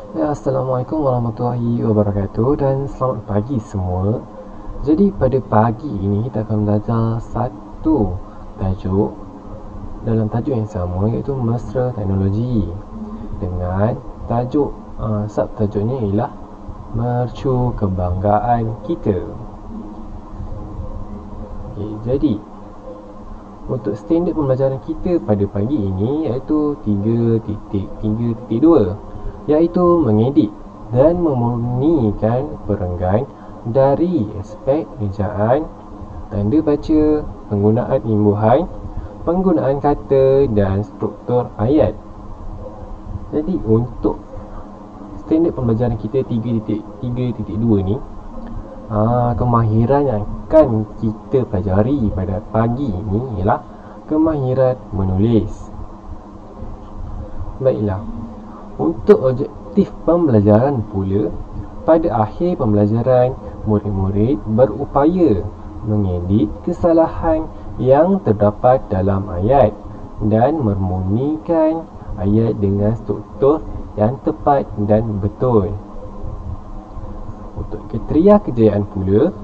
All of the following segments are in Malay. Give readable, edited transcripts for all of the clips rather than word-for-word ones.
Ya, Assalamualaikum warahmatullahi wabarakatuh dan selamat pagi semua. Jadi pada pagi ini kita akan belajar satu tajuk dalam tajuk yang sama, iaitu mesra teknologi, dengan tajuk subtajuknya ialah mercu kebanggaan kita. Jadi untuk standard pembelajaran kita pada pagi ini iaitu 3.3.2, iaitu mengedit dan memurnikan perenggan dari aspek ejaan, tanda baca, penggunaan imbuhan, penggunaan kata dan struktur ayat. Jadi untuk standard pembelajaran kita 3.3.2 ni, kemahiran yang akan kita pelajari pada pagi ini ialah kemahiran menulis. Baiklah, untuk objektif pembelajaran pula, pada akhir pembelajaran, murid-murid berupaya mengedit kesalahan yang terdapat dalam ayat dan memurnikan ayat dengan struktur yang tepat dan betul. Untuk kriteria kejayaan pula,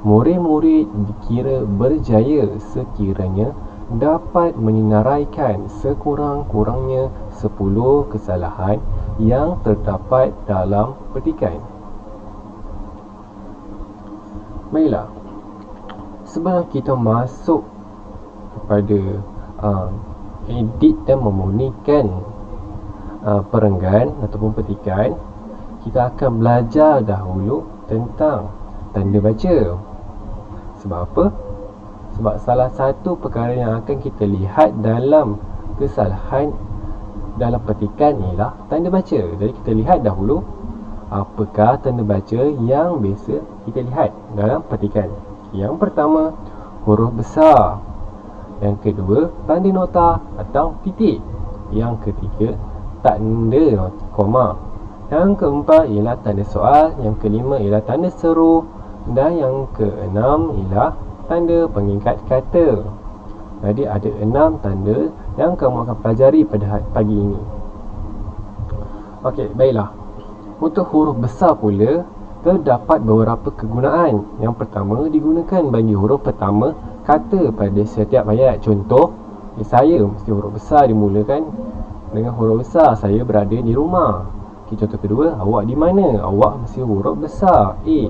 murid-murid dikira berjaya sekiranya dapat menyenaraikan sekurang-kurangnya 10 kesalahan yang terdapat dalam petikan. Baiklah, sebelum kita masuk kepada edit dan memurnikan perenggan ataupun petikan, kita akan belajar dahulu tentang tanda baca. Sebab apa? Sebab salah satu perkara yang akan kita lihat dalam kesalahan dalam petikan ialah tanda baca. Jadi kita lihat dahulu apakah tanda baca yang biasa kita lihat dalam petikan. Yang pertama, huruf besar. Yang kedua, tanda nota atau titik. Yang ketiga, tanda koma. Yang keempat ialah tanda soal. Yang kelima ialah tanda seru. Dan yang keenam ialah tanda pengikat kata. Jadi ada 6 tanda yang kamu akan pelajari pada pagi ini. Okey, baiklah. Untuk huruf besar pula, terdapat beberapa kegunaan. Yang pertama, digunakan bagi huruf pertama kata pada setiap ayat. Contoh, saya mesti huruf besar dimulakan dengan huruf besar. Saya berada di rumah. Contoh kedua, awak di mana? Awak mesti huruf besar A.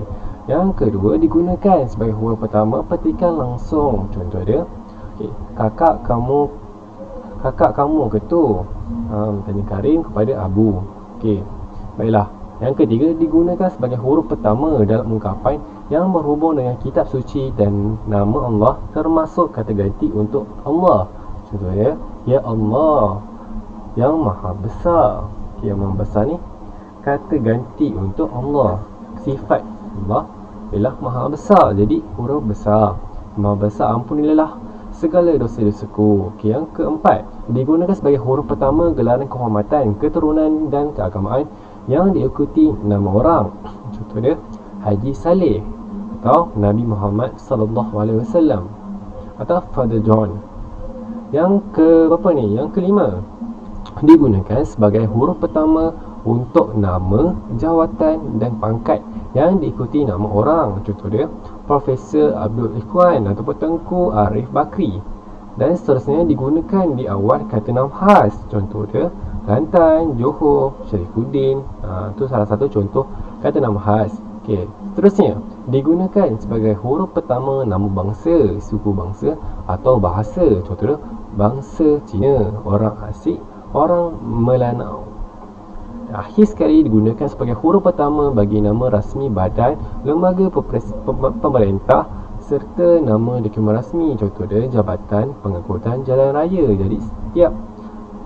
Yang kedua, digunakan sebagai huruf pertama petikan langsung. Contoh dia, kakak kamu ke tu? Tanya Karim kepada Abu. Baiklah. Yang ketiga, digunakan sebagai huruf pertama dalam ungkapan yang berhubung dengan kitab suci dan nama Allah, termasuk kata ganti untuk Allah. Contoh dia, ya Allah yang maha besar. Yang maha besar ni kata ganti untuk Allah. Sifat Allah ialah maha besar, jadi huruf besar. Maha besar, ampunilah segala dosa-dosaku. Yang keempat, digunakan sebagai huruf pertama gelaran kehormatan, keturunan dan keagamaan yang diikuti nama orang. Contoh dia, Haji Saleh atau Nabi Muhammad sallallahu alaihi wasallam atau Father John. Yang berapa ni? Yang kelima, digunakan sebagai huruf pertama untuk nama, jawatan dan pangkat yang diikuti nama orang. Contoh dia, Profesor Abdul Ikhwan ataupun Tengku Arif Bakri. Dan seterusnya, digunakan di awal kata nama khas. Contoh dia, Kelantan, Johor, Syarifuddin. Itu salah satu contoh kata nama khas. Seterusnya, digunakan sebagai huruf pertama nama bangsa, suku bangsa atau bahasa. Contoh dia, bangsa Cina, orang asing, orang Melanau. Akhir sekali, digunakan sebagai huruf pertama bagi nama rasmi badan, lembaga pemerintah serta nama dokumen rasmi. Contoh dia, Jabatan Pengangkutan Jalan Raya. Jadi setiap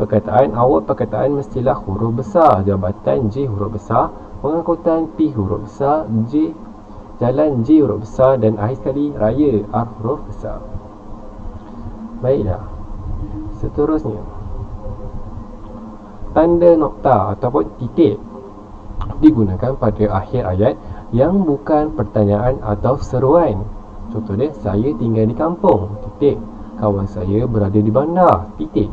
perkataan, awal perkataan mestilah huruf besar. Jabatan J huruf besar, pengangkutan P huruf besar, J jalan J huruf besar, dan akhir sekali raya R huruf besar. Baiklah, seterusnya, tanda nokta ataupun titik digunakan pada akhir ayat yang bukan pertanyaan atau seruan. Contoh dia, saya tinggal di kampung, titik. Kawan saya berada di bandar, titik.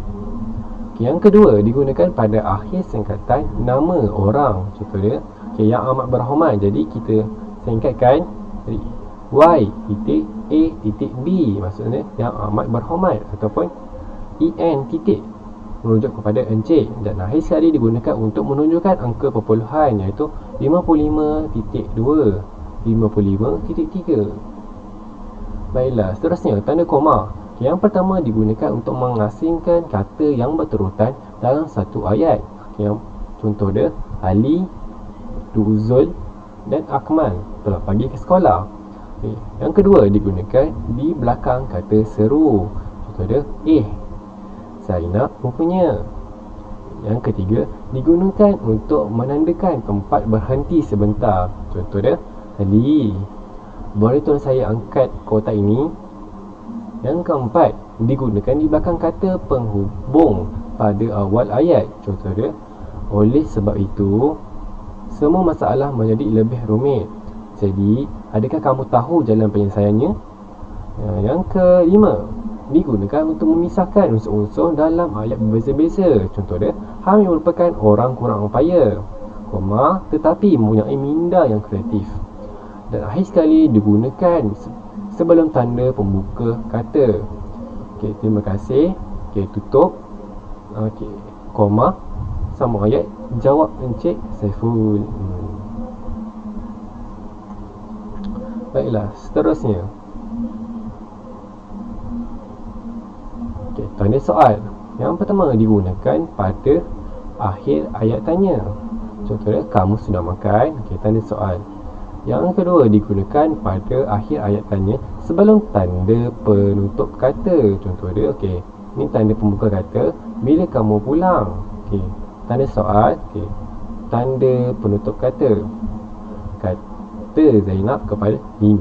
Yang kedua, digunakan pada akhir singkatan nama orang. Contoh dia, yang amat berhormat. Jadi kita singkatkan Y titik A titik B, maksudnya yang amat berhormat, ataupun EN titik merujuk kepada encik. Dan akhir sekali digunakan untuk menunjukkan angka perpuluhan, iaitu 55.2, 55.3. Baiklah, seterusnya tanda koma. Yang pertama digunakan untuk mengasingkan kata yang berterutan dalam satu ayat. Yang contoh dia, Ali, Duzul dan Akmal telah pergi ke sekolah. Yang kedua digunakan di belakang kata seru. Contoh dia, Zainab rupanya. Yang ketiga digunakan untuk menandakan tempat berhenti sebentar. Contoh dia, Ali, boleh tolong saya angkat kotak ini? Yang keempat digunakan di belakang kata penghubung pada awal ayat. Contoh dia, oleh sebab itu semua masalah menjadi lebih rumit. Jadi, adakah kamu tahu jalan penyelesaiannya? Yang kelima, digunakan untuk memisahkan unsur-unsur dalam ayat berbeza-beza. Contoh dia, Hamid merupakan orang kurang upaya, tetapi mempunyai minda yang kreatif. Dan akhir sekali digunakan sebelum tanda pembuka kata. Terima kasih. Tutup. Sambung ayat, jawab Encik Saiful. Baiklah, seterusnya. Tanda soal. Yang pertama digunakan pada akhir ayat tanya. Contohnya, kamu sudah makan? Tanda soal. Yang kedua digunakan pada akhir ayat tanya sebelum tanda penutup kata. Contoh dia, ni tanda pembuka kata, bila kamu pulang? Tanda soal. Tanda penutup kata, kata Zainab kepada Lim.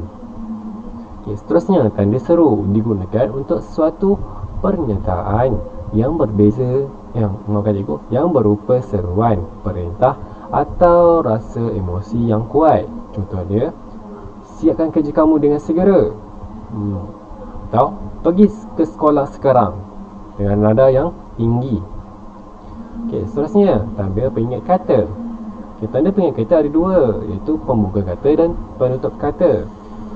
Seterusnya, tanda seru digunakan untuk suatu pernyataan yang berbeza, yang berupa seruan, perintah atau rasa emosi yang kuat. Contoh dia, siapkan kerja kamu dengan segera. Atau, pergi ke sekolah sekarang, dengan nada yang tinggi. Seterusnya, tanda pengingat kata. Tanda pengingat kata ada dua, iaitu pembuka kata dan penutup kata.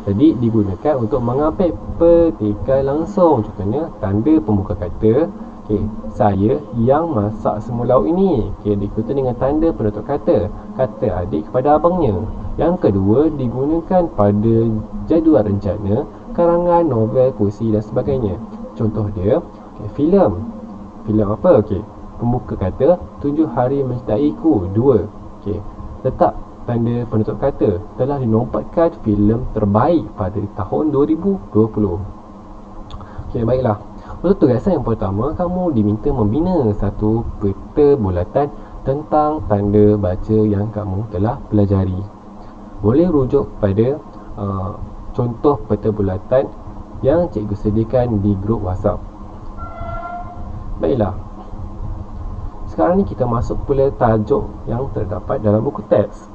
Jadi digunakan untuk mengambil petikan langsung. Contohnya, tanda pembuka kata, saya yang masak semua lauk ini. Diikuti dengan tanda penutup kata, kata adik kepada abangnya. Yang kedua digunakan pada jadual rencana, karangan, novel, puisi dan sebagainya. Contoh dia, filem. Filem apa? Pembuka kata, 7 hari mencintaiku 2. Letak tanda penutup kata, telah dinobatkan filem terbaik pada tahun 2020. Baiklah. Untuk tugasan yang pertama, kamu diminta membina satu peta bulatan tentang tanda baca yang kamu telah pelajari. Boleh rujuk pada contoh peta bulatan yang cikgu sediakan di grup WhatsApp. Baiklah. Sekarang ni kita masuk pula tajuk yang terdapat dalam buku teks.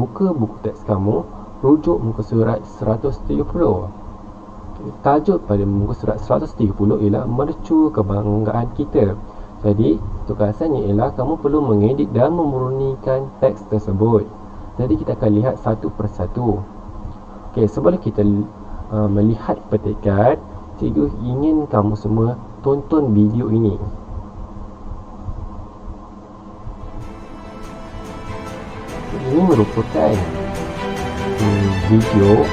Buka buku teks kamu, rujuk muka surat 130. Tajuk pada muka surat 130 ialah mercu kebanggaan kita. Jadi, tugasannya ialah kamu perlu mengedit dan memurnikan teks tersebut. Jadi, kita akan lihat satu persatu. Sebelum kita melihat petikan, cikgu ingin kamu semua tonton video ini. Ini merupakan video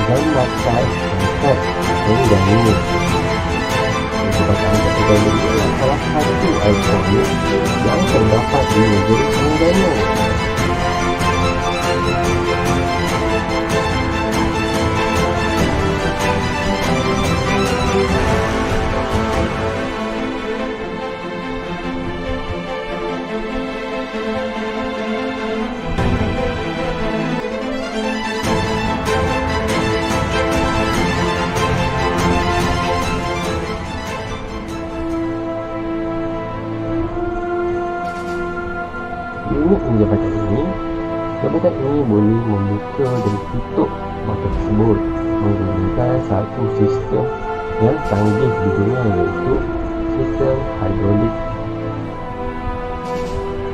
gambar teks dari sebab anda gambar adalah salah satu ikon yang terdapat di negeri Terengganu. Unit jabatan ini boleh membuka dan tutup mata tersebut menggunakan satu sistem yang canggih di dunia, iaitu sistem hidrolik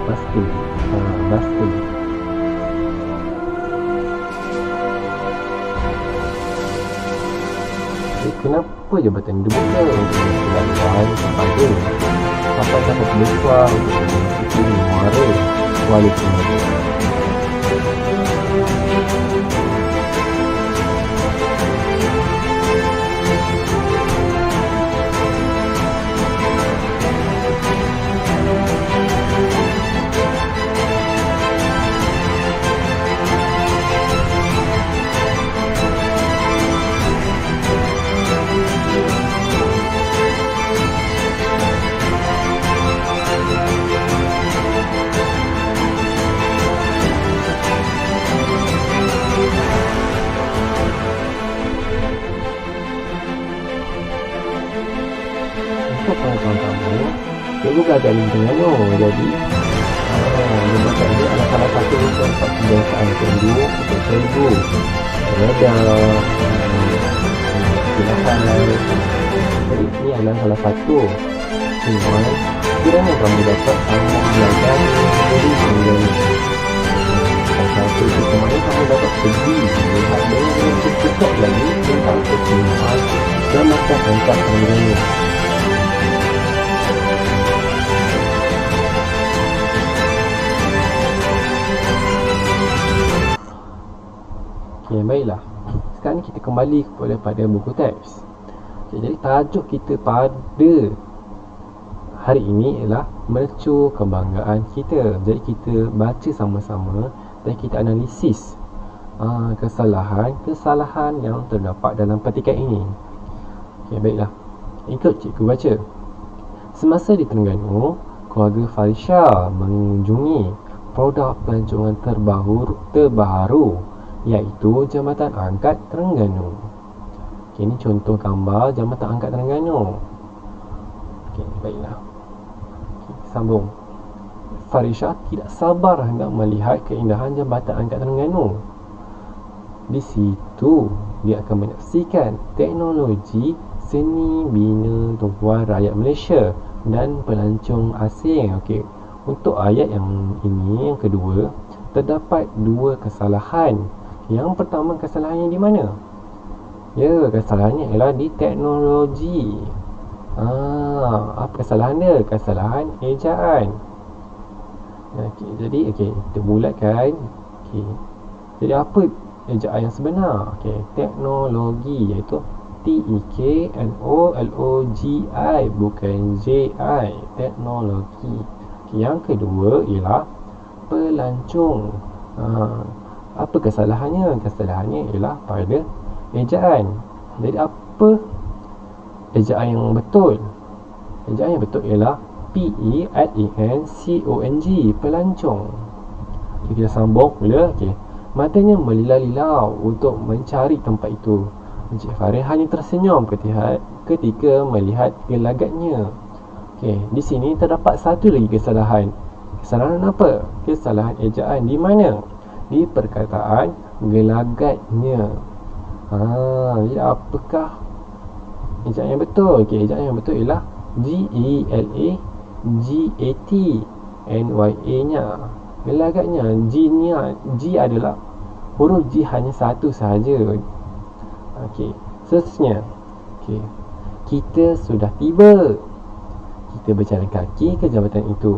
Buster. Buster. Kenapa jabatan dibuka untuk melakukan kepada kapal dapat besar untuk memasuki muara Kuala Terengganu? Untuk pengetahuan kamu, cikgu belajar di Terengganu. Jadi jabatan ini adalah salah satu tempat kebiasaan cikgu untuk cikgu belajar pilihan. Jadi ini adalah salah satu tujuan kiranya kamu dapat sambung belajar dari Terengganu. Salah satu tujuan kamu dapat pergi melihat dengan lebih dekat lagi tentang keseluruhan jabatan angkat Terengganu. Baiklah, sekarang ni kita kembali kepada buku teks. Jadi tajuk kita pada hari ini ialah mercu kebanggaan kita. Jadi kita baca sama-sama dan kita analisis kesalahan yang terdapat dalam petikan ini. Baiklah, ikut cikgu baca. Semasa di Terengganu, keluarga Farisha mengunjungi produk pelancongan terbaru iaitu Jambatan Angkat Terengganu. Ini contoh gambar Jambatan Angkat Terengganu. Baiklah. Sambung. Farisha tidak sabar hendak melihat keindahan Jambatan Angkat Terengganu. Di situ dia akan menyaksikan teknologi seni bina tumpuan rakyat Malaysia dan pelancong asing. Untuk ayat yang ini, yang kedua, terdapat dua kesalahan. Yang pertama, kesalahannya di mana? Kesalahannya ialah di teknologi. Apa kesalahan dia? Kesalahan ejaan. Jadi kita bulatkan. Jadi apa ejaan yang sebenar? Teknologi, iaitu TEKNOLOGI, bukan JI. Teknologi. Yang kedua ialah pelancong. Apa kesalahannya? Kesalahannya ialah pada ejaan. Jadi apa ejaan yang betul? Ejaan yang betul ialah PELANCONG, pelancong. Kita sambung pula. Matanya melilau-lilau untuk mencari tempat itu. Encik Farid hanya tersenyum ketika melihat gelagatnya. Di sini terdapat satu lagi kesalahan. Kesalahan apa? Kesalahan ejaan di mana? Di perkataan gelagatnya. Jadi apakah ejaan yang betul? Ejaan yang betul ialah GELAGATNYA nya. Gelagatnya. G adalah huruf G hanya satu sahaja. Seterusnya. Kita sudah tiba. Kita berjalan kaki ke jambatan itu.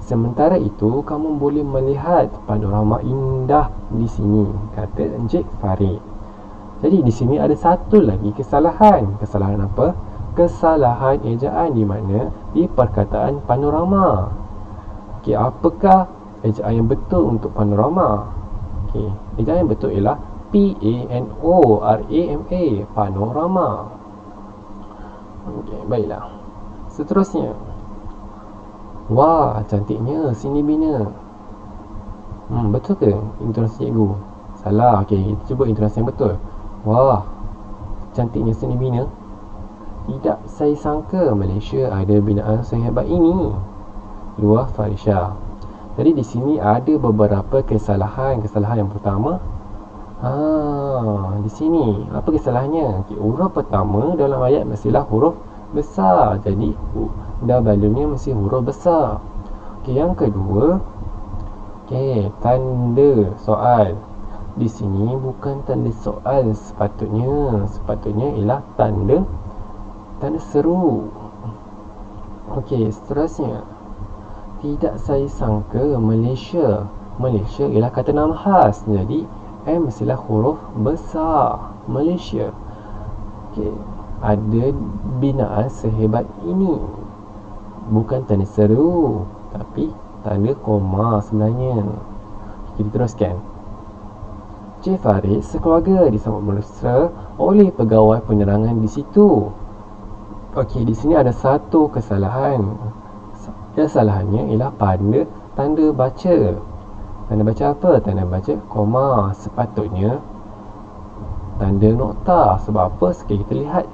Sementara itu, kamu boleh melihat panorama indah di sini, kata Encik Farid. Jadi di sini ada satu lagi kesalahan. Kesalahan apa? Kesalahan ejaan di mana? Di perkataan panorama. Apakah ejaan yang betul untuk panorama? Ejaan yang betul ialah PANORAMA, panorama. Baiklah. Seterusnya. Wah, cantiknya sini bina. Betul ke intonasi cikgu? Salah. Kita cuba intonasi yang betul. Wah, cantiknya seni bina. Tidak saya sangka Malaysia ada binaan sehebat ini, luah Farisha. Jadi di sini ada beberapa kesalahan. Kesalahan yang pertama, di sini apa kesalahannya? Huruf pertama dalam ayat mestilah huruf besar. Jadi W-nya mesti huruf besar. Okey, yang kedua, okey, tanda soal. Di sini bukan tanda soal sepatutnya. Sepatutnya ialah tanda seru. Okey, seterusnya. Tidak saya sangka Malaysia. Malaysia ialah kata nama khas. Jadi M mestilah huruf besar. Malaysia. Okey, ada binaan sehebat ini. Bukan tanda seru, tapi tanda koma sebenarnya. Kita teruskan. Cik Farid sekeluarga disambut mesra oleh pegawai penerangan di situ. Okey, di sini ada satu kesalahan. Kesalahannya ialah pada tanda baca. Tanda baca apa? Tanda baca koma. Sepatutnya tanda nokta. Sebab apa? Sekali kita lihat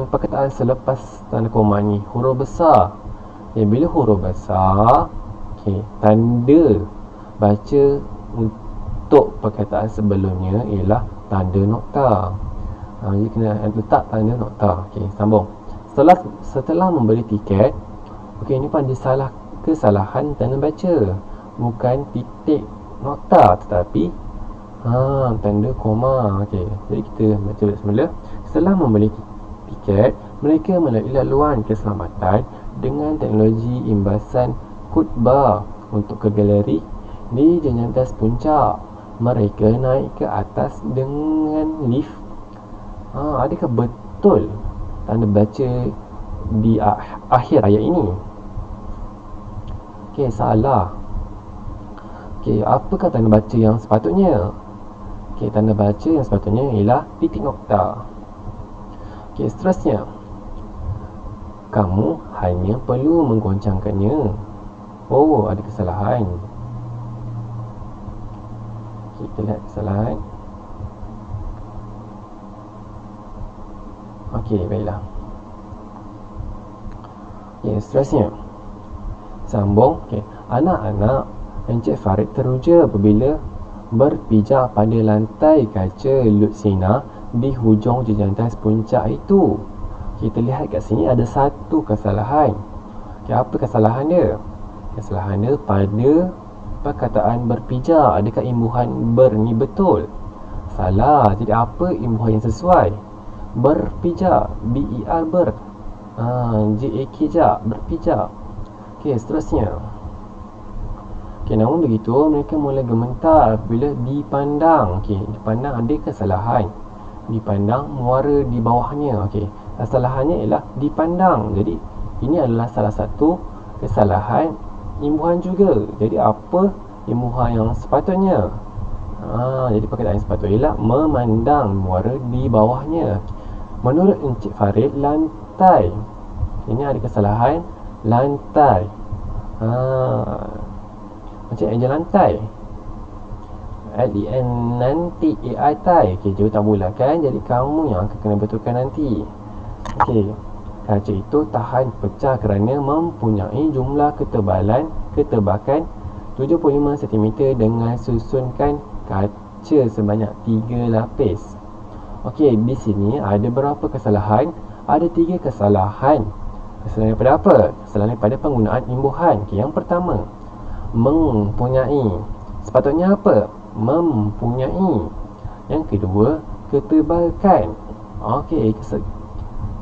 perkataan selepas tanda koma ni huruf besar. Bila huruf besar, okey, tanda baca untuk perkataan sebelumnya ialah tanda nokta. Jadi kena letak tanda nokta. Okey, sambung. Setelah membeli tiket, okey, ini pada kesalahan tanda baca, bukan titik nokta tetapi tanda koma. Okey, jadi kita baca semula. Setelah membeli tiket, mereka melalui laluan keselamatan dengan teknologi imbasan khutbah untuk ke galeri di jenjang atas puncak. Mereka naik ke atas dengan lift. Adakah betul tanda baca di akhir ayat ini? Okey, salah. Okey, apakah tanda baca yang sepatutnya? Okey, tanda baca yang sepatutnya ialah titik nokta. Okey, seterusnya. Kamu hanya perlu menggoncangkannya. Oh, ada kesalahan. Okey, kita lihat kesalahan. Okey, baiklah. Okey, seterusnya. Sambung. Okey, anak-anak Encik Farid teruja apabila berpijak pada lantai kaca Lutsina di hujung jejantas puncak itu. Kita lihat kat sini ada satu kesalahan. Okay, apa kesalahan dia? Kesalahan dia pada perkataan berpijak. Adakah imbuhan ber ni betul? Salah. Jadi apa imbuhan yang sesuai? Berpijak. B-E-R ber. J-A-K jak. Berpijak. Okey, seterusnya. Okey, namun begitu mereka mula gemetar bila dipandang. Okey, dipandang ada kesalahan. Dipandang muara di bawahnya. Okey, kesalahannya ialah dipandang. Jadi ini adalah salah satu kesalahan imbuhan juga. Jadi apa imbuhan yang sepatutnya? Jadi perkataan yang sepatutnya ialah memandang muara di bawahnya. Menurut Encik Farid, lantai. Ini ada kesalahan lantai. Macam eja lantai. L-E-N nanti A-I tai. Okey, jauh tak bulakan. Jadi kamu yang akan kena betulkan nanti. Okey, kaca itu tahan pecah kerana mempunyai jumlah ketebakan 75 cm dengan susunkan kaca sebanyak 3 lapis. Okey, di sini ada berapa kesalahan? Ada 3 kesalahan. Kesalahan daripada apa? Kesalahan daripada penggunaan imbuhan. Okey, yang pertama, mempunyai. Sepatutnya apa? Mempunyai. Yang kedua, ketebalkan. Okey,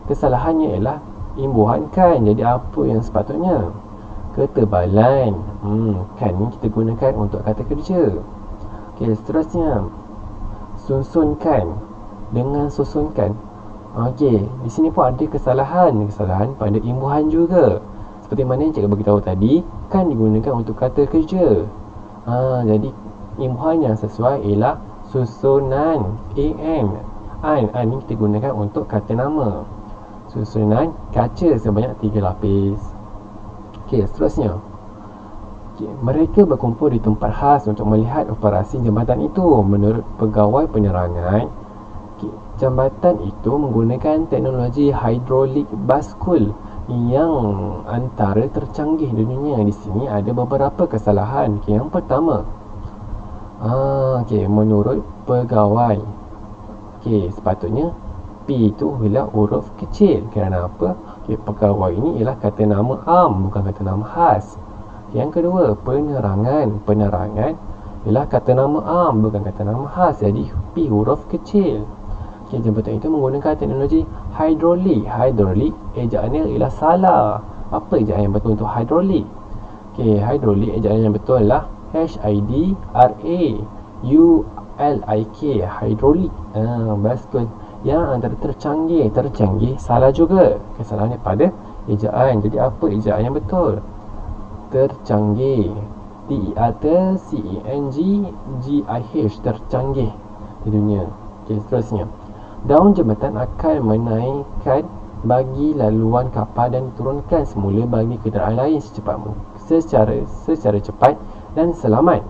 kesalahannya ialah imbuhan kan. Jadi apa yang sepatutnya? Ketebalan. Kan ni kita gunakan untuk kata kerja. Okey, seterusnya, susunkan. Dengan susunkan. Okey, di sini pun ada kesalahan. Kesalahan pada imbuhan juga. Seperti mana yang cikgu beritahu tadi, kan digunakan untuk kata kerja. Jadi imbuhan yang sesuai ialah susunan. An ni kita gunakan untuk kata nama. Susunan kaca sebanyak 3 lapis. Okey, seterusnya. Okey, mereka berkumpul di tempat khas untuk melihat operasi jambatan itu. Menurut pegawai penerangan, jambatan itu menggunakan teknologi hidrolik baskul yang antara tercanggih di dunia. Di sini ada beberapa kesalahan. Okey, yang pertama, okey, menurut pegawai, okey, sepatutnya P itu ialah huruf kecil. Kerana apa? Okay, pegawai ini ialah kata nama am, bukan kata nama khas. Yang kedua, penerangan. Penerangan ialah kata nama am, bukan kata nama khas. Jadi P huruf kecil. Okay, jemputan itu menggunakan teknologi hidrolik. Hidrolik ejaannya ialah salah. Apa ejaan yang betul untuk hidrolik? Okay, hidrolik ejaan yang betul adalah H-I-D-R-A-U-L-I-K, hidrolik. Betul. Yang antara tercanggih salah juga. Kesalahannya pada ejaan. Jadi apa ejaan yang betul? Tercanggih, T-E-R-C-E-N-G-G-I-H, tercanggih di dunia. Okay, seterusnya, daun jembatan akan menaikkan bagi laluan kapal dan diturunkan semula bagi kenderaan lain secara cepat dan selamat.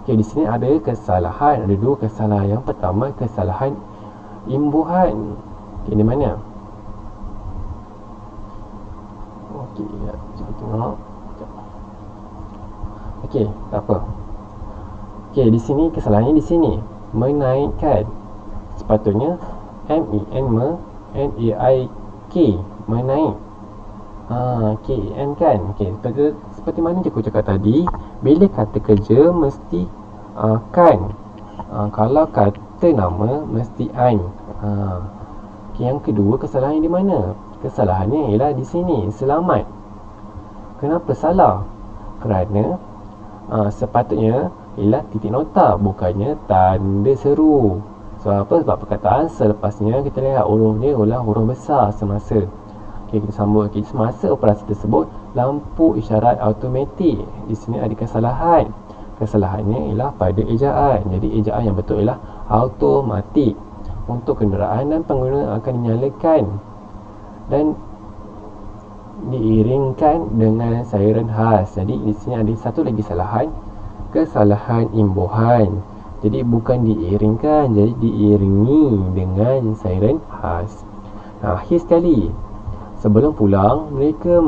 Okay, di sini ada kesalahan, ada dua kesalahan. Yang pertama, kesalahan imbuhan. Okay, di mana? Okey, ya, cuba tengok. Okey, tak apa. Okey, di sini kesalahannya di sini. Menaikkan. Sepatutnya M-E-N-A-I-K, menaik. K-N kan. Okey, seperti mana je aku cakap tadi, bila kata kerja mesti kan. Kalau kata nama mesti an. Okay, yang kedua, kesalahan di mana? Kesalahannya ialah di sini, selamat. Kenapa salah? Kerana sepatutnya ialah titik nota, bukannya tanda seru. Sebab apa? Sebab perkataan selepasnya kita lihat huruf dia ialah huruf besar semasa. Okay, kita sambung. Okay, semasa operasi tersebut, lampu isyarat automatik. Di sini ada kesalahan. Kesalahannya ialah pada ejaan. Jadi ejaan yang betul ialah automatik. Untuk kenderaan dan pengguna akan dinyalakan dan diiringkan dengan siren khas. Jadi di sini ada satu lagi kesalahan. Kesalahan imbuhan. Jadi bukan diiringkan, jadi diiringi dengan siren khas. Akhir sekali, sebelum pulang, mereka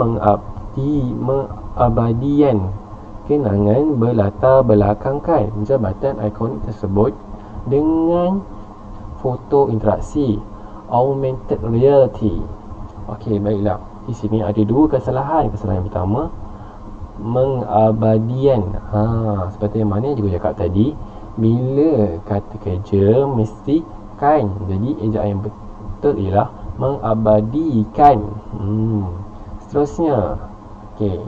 mengabadikan kenangan berlatar belakangkan jabatan ikonik tersebut dengan foto interaksi augmented reality. Okey, baiklah. Di sini ada dua kesalahan. Kesalahan yang pertama, mengabadikan. Seperti yang mana juga cakap tadi, bila kata kerja mesti kan. Jadi ejaan yang betul ialah mengabadikan. Seterusnya, okey,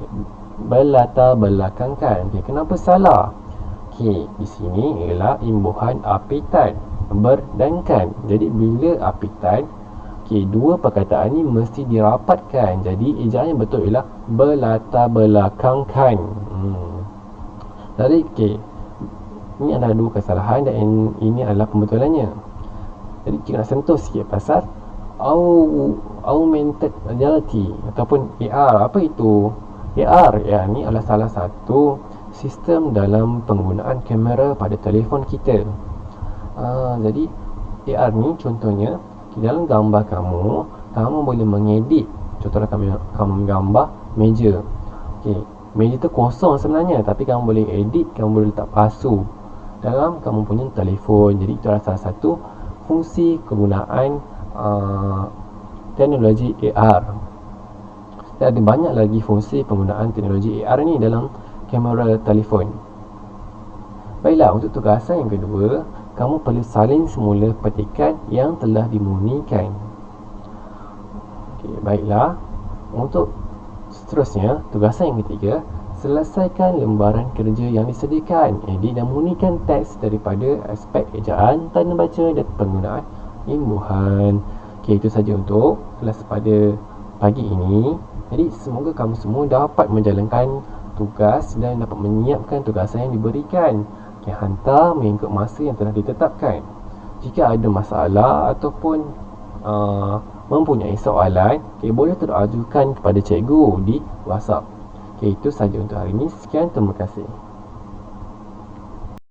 berlatar belakangkan. Okey, kenapa salah? Okey, di sini ialah imbuhan apitan, ber dan kan. Jadi bila apitan, okey, dua perkataan ni mesti dirapatkan. Jadi ejaan yang betul ialah berlatar belakangkan. Jadi okey, ini adalah dua kesalahan dan ini adalah pembetulannya. Jadi kita nak sentuh sikit pasal augmented reality ataupun AR. Apa itu AR? AR ni adalah salah satu sistem dalam penggunaan kamera pada telefon kita. Jadi AR ni contohnya, dalam gambar kamu boleh mengedit. Contohnya kamu gambar meja. Okey, meja tu kosong sebenarnya, tapi kamu boleh edit, kamu boleh letak pasu dalam kamu punya telefon. Jadi itu adalah salah satu fungsi kegunaan teknologi AR. Dan ada banyak lagi fungsi penggunaan teknologi AR ni dalam kamera telefon. Baiklah, untuk tugasan yang kedua, kamu perlu salin semula petikan yang telah dimunikan. Okey, baiklah. Untuk seterusnya, tugasan yang ketiga, selesaikan lembaran kerja yang disediakan. Edit dan munikan teks daripada aspek ejaan, tanda baca dan penggunaan imbuhan. Okey, itu saja untuk kelas pada pagi ini. Jadi semoga kamu semua dapat menjalankan tugas dan dapat menyiapkan tugasan yang diberikan. Okey, hantar mengikut masa yang telah ditetapkan. Jika ada masalah ataupun mempunyai soalan, boleh terajukan kepada cikgu di WhatsApp. Itu saja untuk hari ini. Sekian, terima kasih.